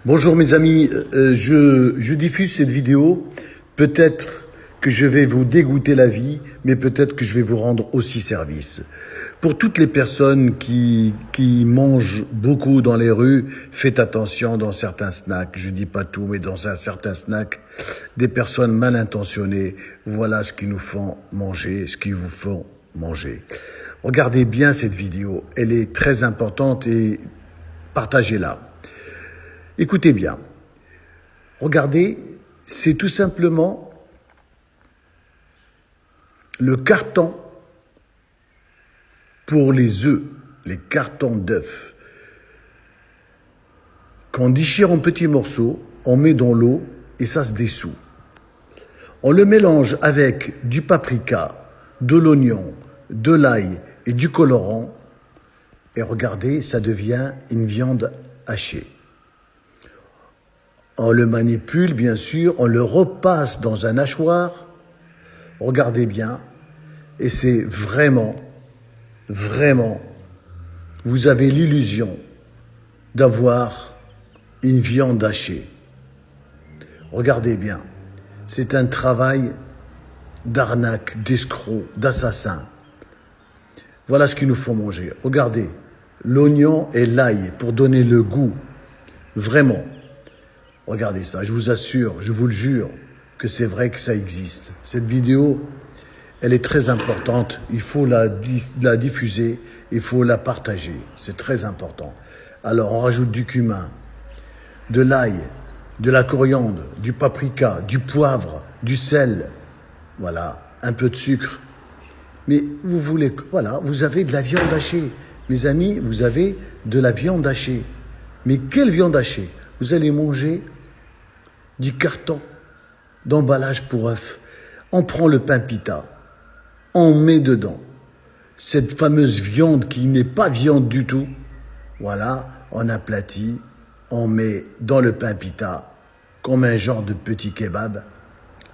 Bonjour mes amis, je diffuse cette vidéo, peut-être que je vais vous dégoûter la vie, mais peut-être que je vais vous rendre aussi service. Pour toutes les personnes qui mangent beaucoup dans les rues, faites attention dans certains snacks, je dis pas tout, mais dans un certain snack, des personnes mal intentionnées, voilà ce qu'ils nous font manger, ce qu'ils vous font manger. Regardez bien cette vidéo, elle est très importante et partagez-la. Écoutez bien, regardez, c'est tout simplement le carton pour les œufs, les cartons d'œufs, qu'on déchire en petits morceaux, on met dans l'eau et ça se dissout. On le mélange avec du paprika, de l'oignon, de l'ail et du colorant et regardez, ça devient une viande hachée. On le manipule, bien sûr, on le repasse dans un hachoir. Regardez bien. Et c'est vraiment, vous avez l'illusion d'avoir une viande hachée. Regardez bien. C'est un travail d'arnaque, d'escroc, d'assassin. Voilà ce qu'il nous faut manger. Regardez, l'oignon et l'ail pour donner le goût. Vraiment. Regardez ça, je vous assure, je vous le jure, que c'est vrai que ça existe. Cette vidéo, elle est très importante, il faut la diffuser, il faut la partager, c'est très important. Alors on rajoute du cumin, de l'ail, de la coriandre, du paprika, du poivre, du sel, voilà, un peu de sucre. Mais vous voulez, voilà, vous avez de la viande hachée. Mes amis, vous avez de la viande hachée. Mais quelle viande hachée? Vous allez manger du carton d'emballage pour œufs. On prend le pain pita, on met dedans cette fameuse viande qui n'est pas viande du tout. Voilà, on aplatit, on met dans le pain pita comme un genre de petit kebab.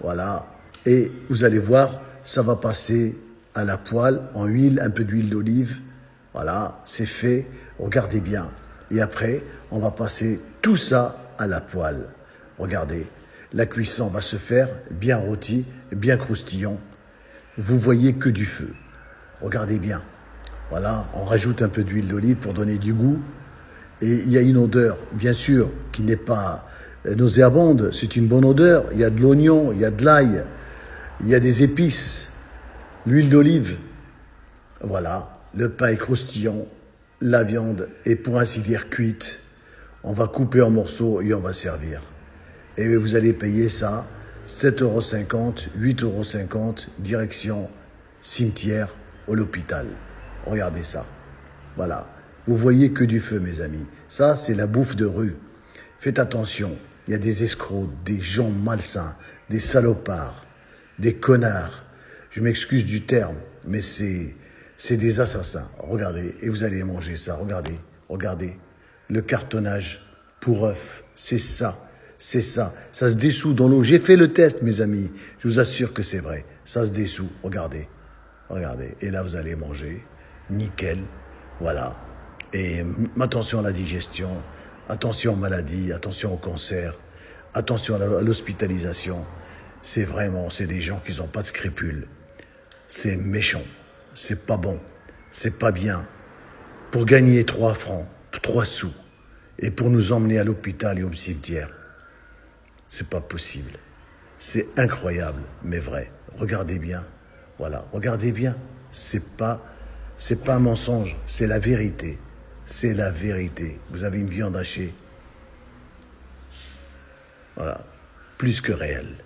Voilà, et vous allez voir, ça va passer à la poêle en huile, un peu d'huile d'olive. Voilà, c'est fait, regardez bien. Et après, on va passer tout ça à la poêle. Regardez, la cuisson va se faire bien rôti, bien croustillant. Vous voyez que du feu. Regardez bien. Voilà, on rajoute un peu d'huile d'olive pour donner du goût. Et il y a une odeur, bien sûr, qui n'est pas nauséabonde. C'est une bonne odeur. Il y a de l'oignon, il y a de l'ail, il y a des épices, l'huile d'olive. Voilà, le pain est croustillant. La viande est pour ainsi dire cuite. On va couper en morceaux et on va servir. Et vous allez payer ça 7,50 €, 8,50 €, direction cimetière ou l'hôpital. Regardez ça. Voilà. Vous voyez que du feu, mes amis. Ça, c'est la bouffe de rue. Faites attention. Il y a des escrocs, des gens malsains, des salopards, des connards. Je m'excuse du terme, mais c'est des assassins. Regardez, et vous allez manger ça. Regardez, regardez. Le cartonnage pour œufs, c'est ça. C'est ça. Ça se dissout dans l'eau. J'ai fait le test, mes amis. Je vous assure que c'est vrai. Ça se dissout. Regardez. Regardez. Et là, vous allez manger. Nickel. Voilà. Et attention à la digestion. Attention aux maladies. Attention au cancer. Attention à l'hospitalisation. C'est des gens qui n'ont pas de scrupules. C'est méchant. C'est pas bon. C'est pas bien. Pour gagner 3 francs, 3 sous, et pour nous emmener à l'hôpital et au cimetière, c'est pas possible. C'est incroyable, mais vrai. Regardez bien. Voilà, regardez bien. C'est pas un mensonge, c'est la vérité. C'est la vérité. Vous avez une viande hachée. Voilà, plus que réelle.